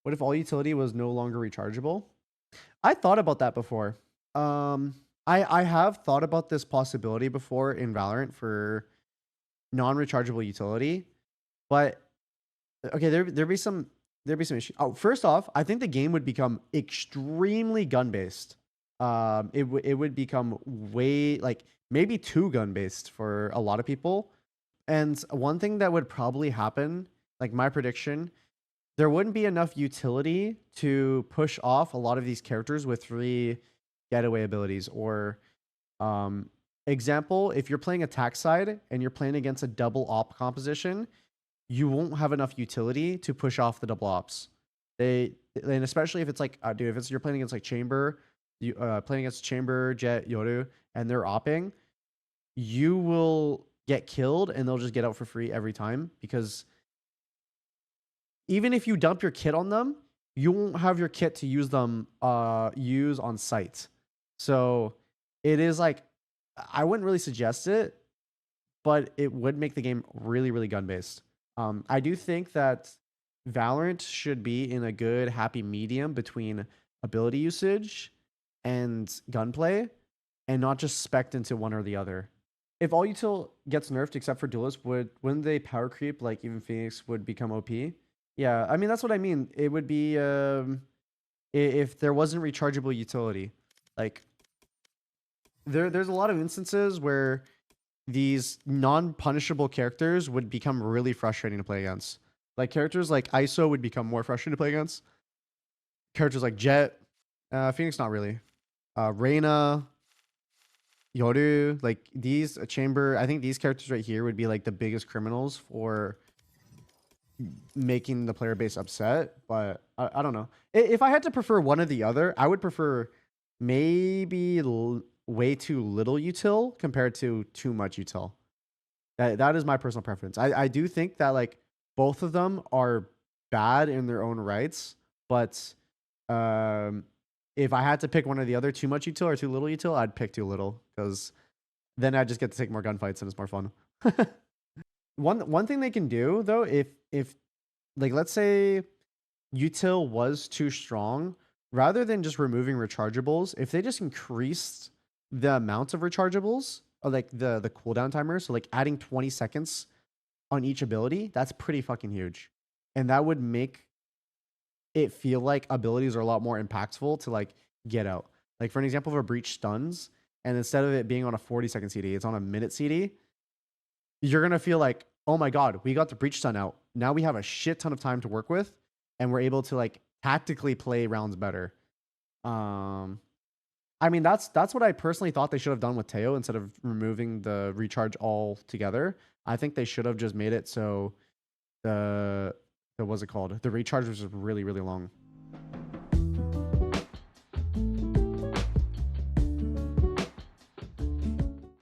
What if all utility was no longer rechargeable? I thought about that before. I have thought about this possibility before in Valorant for non-rechargeable utility, but okay, there'd be some issue. Oh, first off, I think the game would become extremely gun based. It would become way like maybe too gun based for a lot of people. And one thing that would probably happen, like my prediction, there wouldn't be enough utility to push off a lot of these characters with free getaway abilities. Or um example, if you're playing attack side and you're playing against a double op composition, you won't have enough utility to push off the double ops. They and especially if it's like dude, if it's you're playing against like Chamber, you playing against Chamber, Jet, Yoru, and they're opping, you will get killed and they'll just get out for free every time because even if you dump your kit on them, you won't have your kit to use on site. So it is like I wouldn't really suggest it, but it would make the game really, really gun based. I do think that Valorant should be in a good, happy medium between ability usage and gunplay, and not just spec into one or the other. If all util gets nerfed except for duelist, wouldn't they power creep like even Phoenix would become OP? Yeah, I mean that's what I mean. It would be if there wasn't rechargeable utility. Like there's a lot of instances where these non-punishable characters would become really frustrating to play against. Like characters like ISO would become more frustrating to play against. Characters like Jet, Phoenix not really. Reyna, Yoru, like these Chamber, I think these characters right here would be like the biggest criminals for making the player base upset. But I don't know. If I had to prefer one or the other, I would prefer maybe way too little util compared to too much util. That is my personal preference. I do think that like both of them are bad in their own rights, but um, if I had to pick one or the other, too much util or too little util, I'd pick too little because then I just get to take more gunfights and it's more fun. One thing they can do though, if like let's say util was too strong, rather than just removing rechargeables, if they just increased the amount of rechargeables, or like the cooldown timer, so like adding 20 seconds on each ability, that's pretty fucking huge. And that would make it feel like abilities are a lot more impactful to like get out. Like for an example of a breach stuns, and instead of it being on a 40-second CD, it's on a minute CD, you're gonna feel like, oh my god, we got the breach stun out. Now we have a shit ton of time to work with, and we're able to like tactically play rounds better. Um, I mean that's what I personally thought they should have done with Teo instead of removing the recharge altogether. I think they should have just made it so the what's it called? The recharge was really, really long.